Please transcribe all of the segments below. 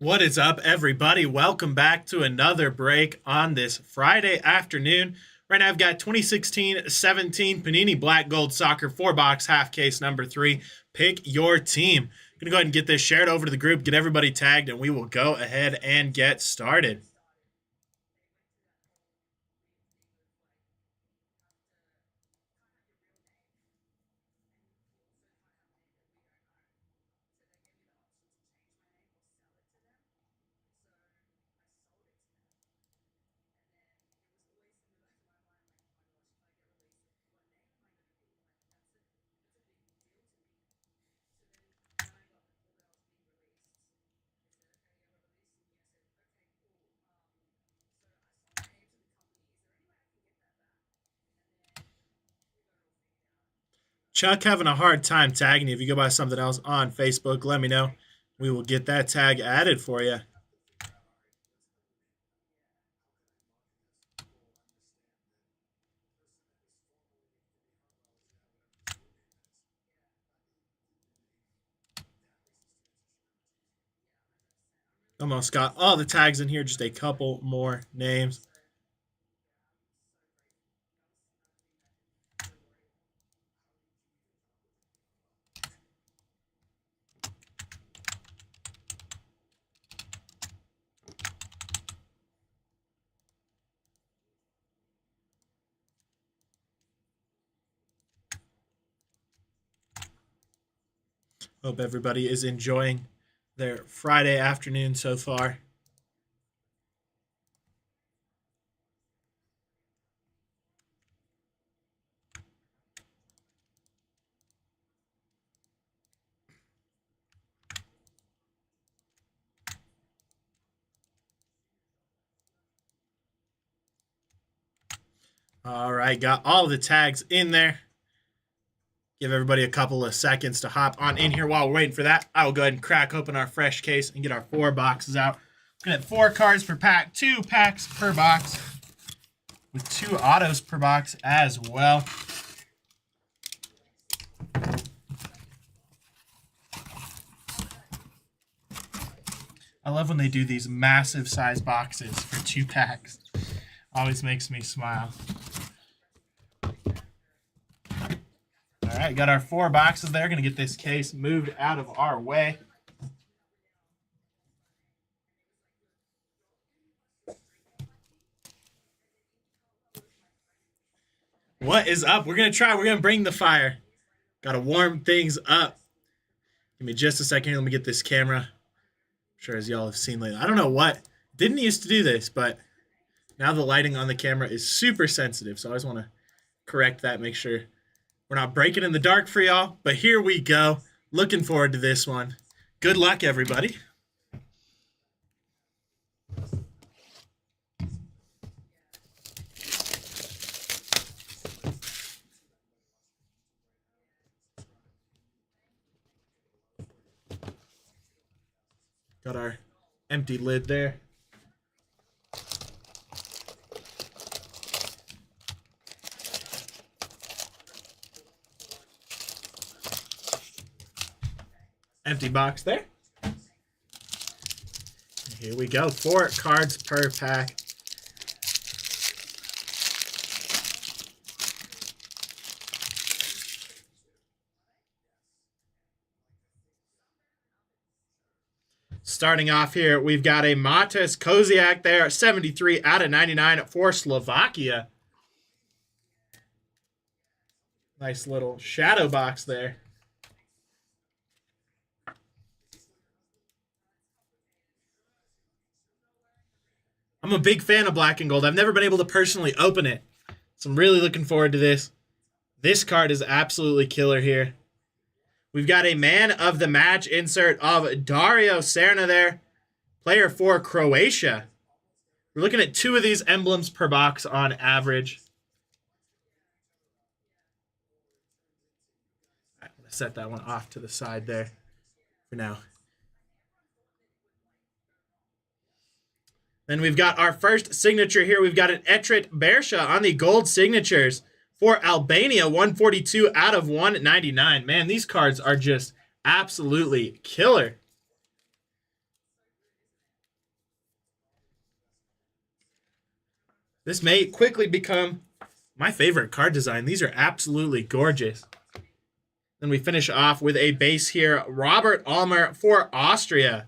What is up, everybody? Welcome back to another break on this Friday afternoon. Right now, I've got 2016-17 Panini Black Gold Soccer 4-box half case number 3. Pick your team. I'm going to go ahead and get this shared over to the group, get everybody tagged, and we will go ahead and get started. Chuck having a hard time tagging you. If you go by something else on Facebook, let me know. We will get that tag added for you. Almost got all the tags in here, just a couple more names. Hope everybody is enjoying their Friday afternoon so far. All right, got all the tags in there. Give everybody a couple of seconds to hop on in here. While we're waiting for that, I will go ahead and crack open our fresh case and get our 4 boxes out. Looking at 4 cards per pack, 2 packs per box, with 2 autos per box as well. I love when they do these massive size boxes for 2 packs. Always makes me smile. All right, got our 4 boxes there. Going to get this case moved out of our way. What is up? We're going to bring the fire. Got to warm things up. Give me just a second here. Let me get this camera. I'm sure as y'all have seen lately. I don't know what. Didn't used to do this, but now the lighting on the camera is super sensitive. So I always want to correct that, make sure we're not breaking in the dark for y'all. But here we go. Looking forward to this one. Good luck, everybody. Got our empty lid there. Empty box there. Here we go. 4 cards per pack. Starting off here, we've got a Matas Koziak there, 73 out of 99 for Slovakia. Nice little shadow box there. I'm a big fan of black and gold. I've never been able to personally open it, so I'm really looking forward to this. This card is absolutely killer here. We've got a man of the match insert of Dario Serna there, player for Croatia. We're looking at 2 of these emblems per box on average. I'm going to set that one off to the side there for now. Then we've got our first signature here. We've got an Etrit Bersha on the gold signatures for Albania, 142 out of 199. Man, these cards are just absolutely killer. This may quickly become my favorite card design. These are absolutely gorgeous. Then we finish off with a base here. Robert Almer for Austria.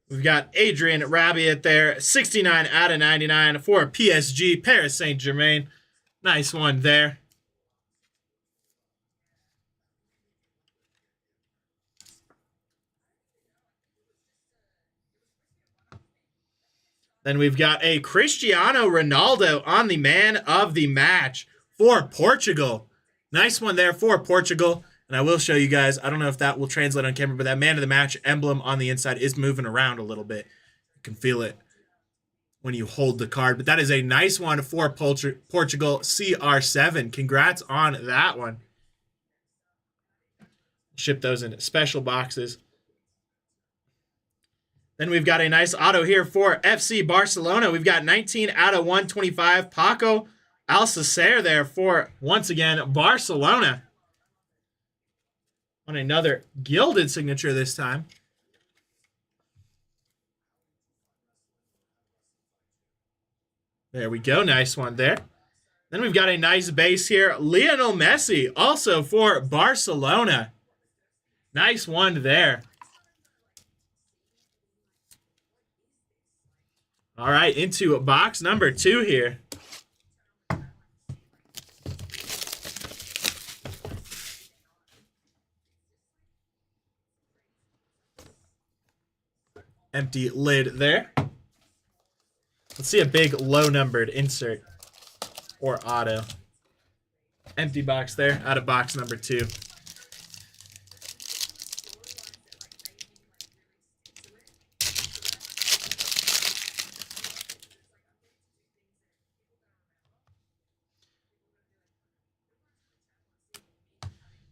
We've got Adrian Rabiot there, 69 out of 99 for PSG, Paris Saint-Germain. Nice one there. Then we've got a Cristiano Ronaldo on the man of the match for Portugal. Nice one there for Portugal. And I will show you guys, I don't know if that will translate on camera, but that man of the match emblem on the inside is moving around a little bit. You can feel it when you hold the card. But that is a nice one for Portugal CR7. Congrats on that one. Ship those in special boxes. Then we've got a nice auto here for FC Barcelona. We've got 19 out of 125. Paco Alcacer there for, once again, Barcelona. On another gilded signature this time. There we go. Nice one there. Then we've got a nice base here. Lionel Messi, also for Barcelona. Nice one there. All right, into box number 2 here. Empty lid there. Let's see a big low-numbered insert or auto. Empty box there, out of box number 2.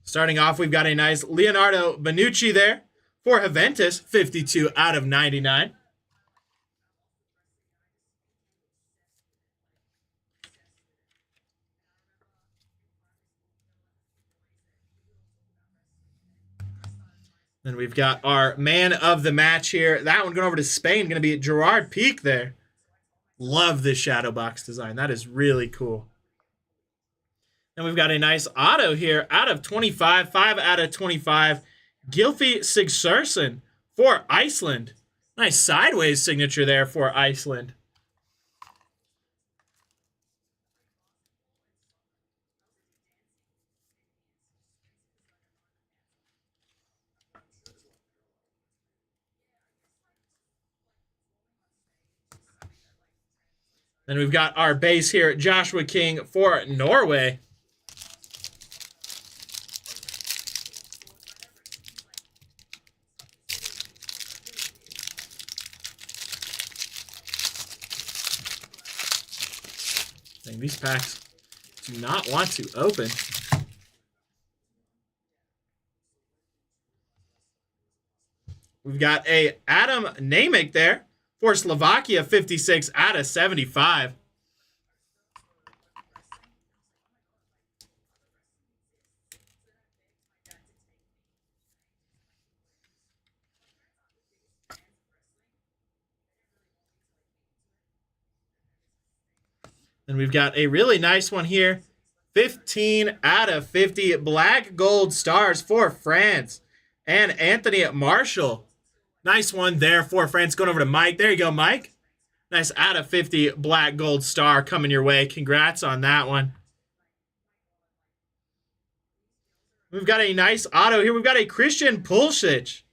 Starting off, we've got a nice Leonardo Bonucci there for Juventus, 52 out of 99. Then we've got our man of the match here. That one going over to Spain, going to be Gerard Pique there. Love this shadow box design. That is really cool. And we've got a nice auto here out of 25, 5 out of 25. Gylfi Sigurdsson for Iceland. Nice sideways signature there for Iceland. Then we've got our base here, Joshua King for Norway. Dang, these packs do not want to open. We've got a Adam Namick there for Slovakia, 56 out of 75. And we've got a really nice one here. 15 out of 50 black gold stars for France. And Anthony Marshall. Nice one there for France. Going over to Mike. There you go, Mike. Nice out of 50 black gold star coming your way. Congrats on that one. We've got a nice auto here. We've got a Christian Pulisic.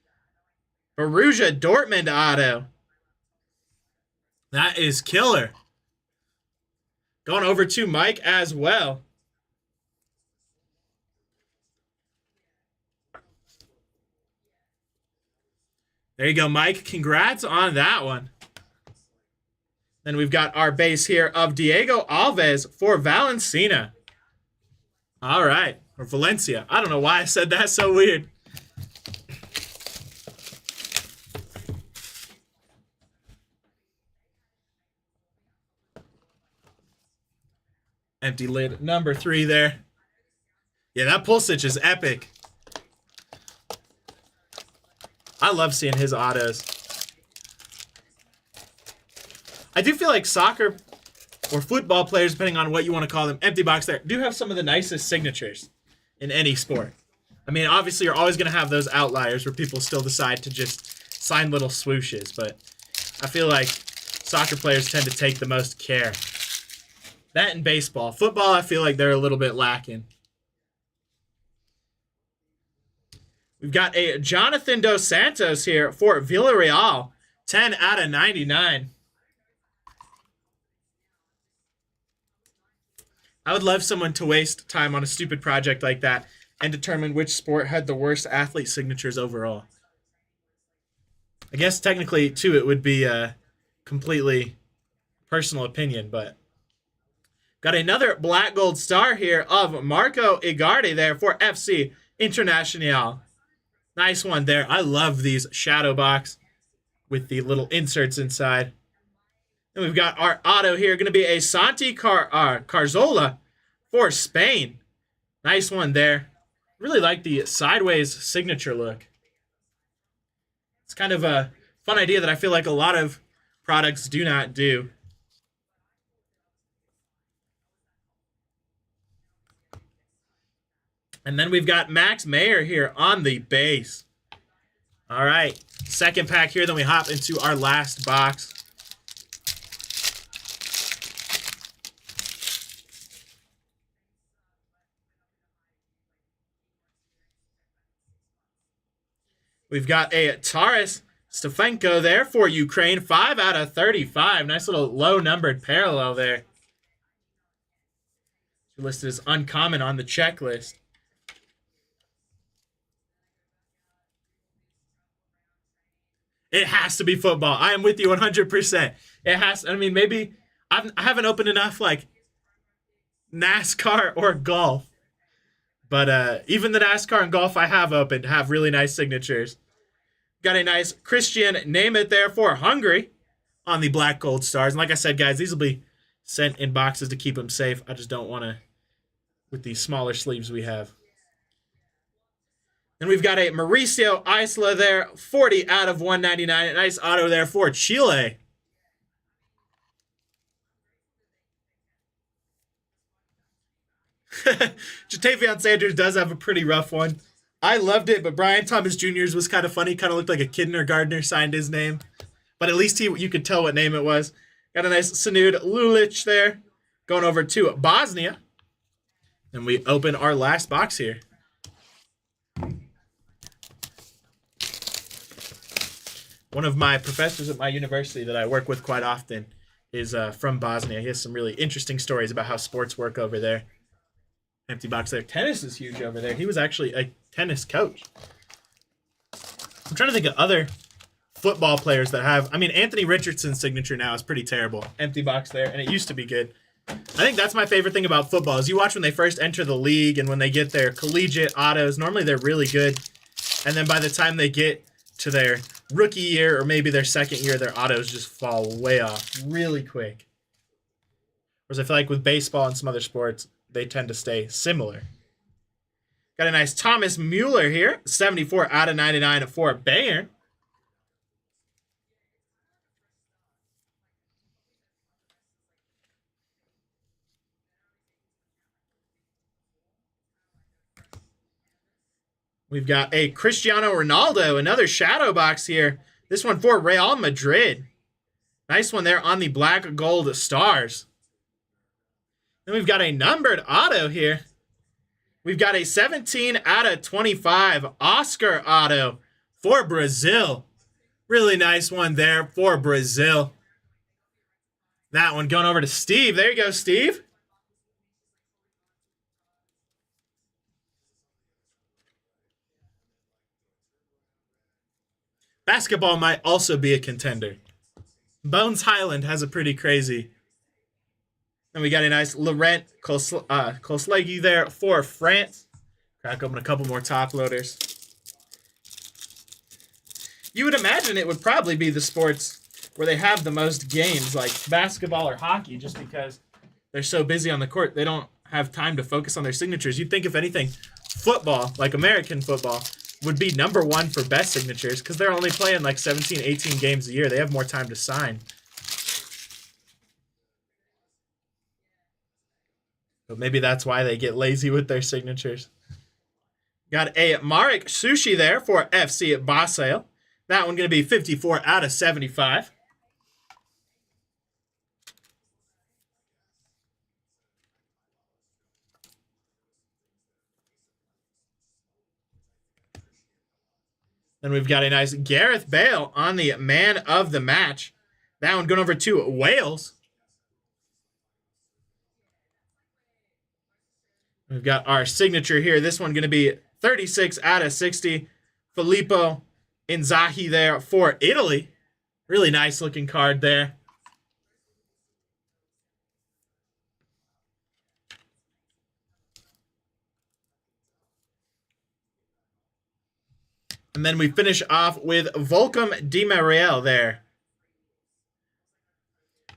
Borussia Dortmund auto. That is killer. Going over to Mike as well. There you go, Mike. Congrats on that one. Then we've got our base here of Diego Alves for Valencia. All right. Or Valencia. I don't know why I said that so weird. Empty lid number 3 there. Yeah, that Pulisic is epic. I love seeing his autos. I do feel like soccer or football players, depending on what you want to call them, empty box there, do have some of the nicest signatures in any sport. I mean, obviously, you're always going to have those outliers where people still decide to just sign little swooshes, but I feel like soccer players tend to take the most care. That and baseball. Football, I feel like they're a little bit lacking. We've got a Jonathan Dos Santos here for Villarreal. 10 out of 99. I would love someone to waste time on a stupid project like that and determine which sport had the worst athlete signatures overall. I guess technically, too, it would be a completely personal opinion, but got another black gold star here of Marco Igardi there for FC Internacional. Nice one there. I love these shadow box with the little inserts inside. And we've got our auto here, going to be a Santi Carzola for Spain. Nice one there. Really like the sideways signature look. It's kind of a fun idea that I feel like a lot of products do not do. And then we've got Max Mayer here on the base. All right, second pack here, then we hop into our last box. We've got a Taras Stefanko there for Ukraine. 5 out of 35. Nice little low-numbered parallel there. Listed as uncommon on the checklist. It has to be football. I am with you 100%. It has. I mean, maybe I haven't opened enough like NASCAR or golf, but even the NASCAR and golf I have opened have really nice signatures. Got a nice Christian name it there for Hungary on the black gold stars. And like I said, guys, these will be sent in boxes to keep them safe. I just don't want to with these smaller sleeves we have. And we've got a Mauricio Isla there, 40 out of 199. A nice auto there for Chile. Jatavion Sanders does have a pretty rough one. I loved it, but Brian Thomas Jr.'s was kind of funny. Kind of looked like a kindergartner signed his name. But at least you could tell what name it was. Got a nice Sanud Lulic there. Going over to Bosnia. And we open our last box here. One of my professors at my university that I work with quite often is from Bosnia. He has some really interesting stories about how sports work over there. Empty box there. Tennis is huge over there. He was actually a tennis coach. I'm trying to think of other football players that have... I mean, Anthony Richardson's signature now is pretty terrible. Empty box there, and it used to be good. I think that's my favorite thing about football is you watch when they first enter the league and when they get their collegiate autos. Normally they're really good. And then by the time they get to their rookie year or maybe their second year, their autos just fall way off really quick. Whereas I feel like with baseball and some other sports, they tend to stay similar. Got a nice Thomas Mueller here, 74 out of 99 for Bayern. We've got a Cristiano Ronaldo, another shadow box here. This one for Real Madrid. Nice one there on the black gold stars. Then we've got a numbered auto here. We've got a 17 out of 25 Oscar auto for Brazil. Really nice one there for Brazil. That one going over to Steve. There you go, Steve. Basketball might also be a contender. Bones Highland has a pretty crazy. And we got a nice Laurent Koscielny there for France. Crack open a couple more top loaders. You would imagine it would probably be the sports where they have the most games, like basketball or hockey, just because they're so busy on the court, they don't have time to focus on their signatures. You'd think, if anything, football, like American football, would be #1 for best signatures because they're only playing like 17, 18 games a year. They have more time to sign. But maybe that's why they get lazy with their signatures. Got a Marek Sushi there for FC Basel. That one going to be 54 out of 75. Then we've got a nice Gareth Bale on the man of the match. That one going over to Wales. We've got our signature here. This one going to be 36 out of 60. Filippo Inzaghi there for Italy. Really nice looking card there. And then we finish off with Volcom Di Maria there.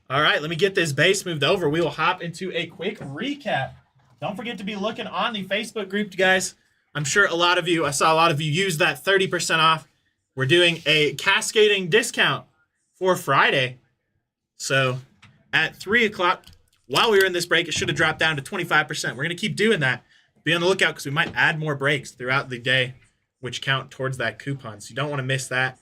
All right, let me get this base moved over. We will hop into a quick recap. Don't forget to be looking on the Facebook group, guys. I'm sure I saw a lot of you use that 30% off. We're doing a cascading discount for Friday. So at 3 o'clock, while we were in this break, it should have dropped down to 25%. We're going to keep doing that. Be on the lookout because we might add more breaks throughout the day, which count towards that coupon. So you don't want to miss that.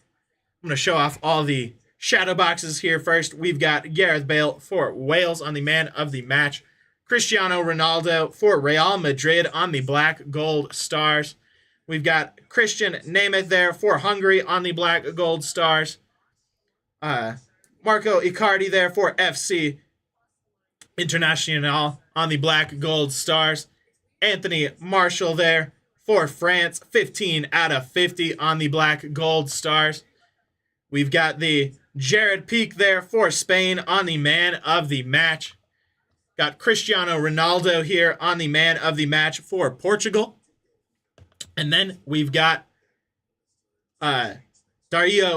I'm going to show off all the shadow boxes here first. We've got Gareth Bale for Wales on the man of the match. Cristiano Ronaldo for Real Madrid on the black gold stars. We've got Christian Nemeth there for Hungary on the black gold stars. Marco Icardi there for FC International on the black gold stars. Anthony Martial there for France, 15 out of 50 on the black gold stars. We've got the Jared Peak there for Spain on the man of the match. Got Cristiano Ronaldo here on the man of the match for Portugal. And then we've got Dario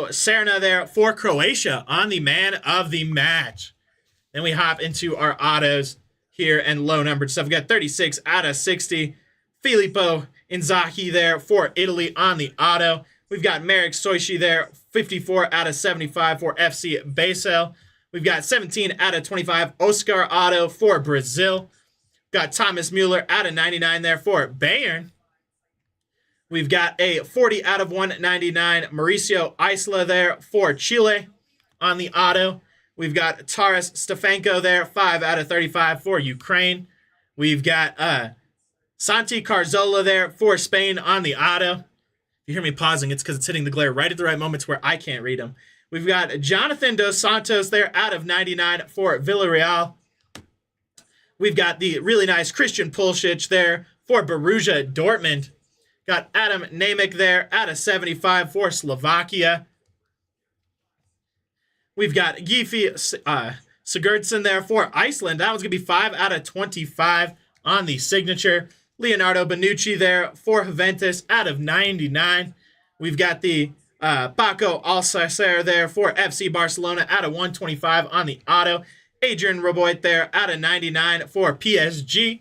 Serna there for Croatia on the man of the match. Then we hop into our autos here and low numbered stuff. We got 36 out of 60. Filippo Inzaghi there for Italy on the auto. We've got Marek Soishi there, 54 out of 75 for FC Basel. We've got 17 out of 25 Oscar auto for Brazil. Got Thomas Mueller out of 99 there for Bayern. We've got a 40 out of 199 Mauricio Isla there for Chile on the auto. We've got Taras Stefanko there, 5 out of 35 for Ukraine. We've got Santi Carzola there for Spain on the auto. If you hear me pausing, it's because it's hitting the glare right at the right moments where I can't read them. We've got Jonathan Dos Santos there out of 99 for Villarreal. We've got the really nice Christian Pulisic there for Borussia Dortmund. Got Adam Nemec there out of 75 for Slovakia. We've got Gifi Sigurdsson there for Iceland. That one's going to be 5 out of 25 on the signature. Leonardo Bonucci there for Juventus out of 99. We've got the Paco Alcacer there for FC Barcelona out of 125 on the auto. Adrian Rabiot there out of 99 for PSG.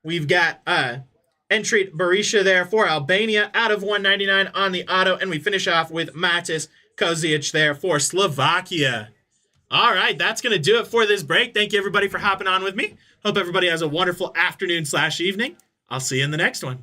We've got Entrit Berisha there for Albania out of 199 on the auto. And we finish off with Matis Kozic there for Slovakia. All right, that's going to do it for this break. Thank you, everybody, for hopping on with me. Hope everybody has a wonderful afternoon/evening. I'll see you in the next one.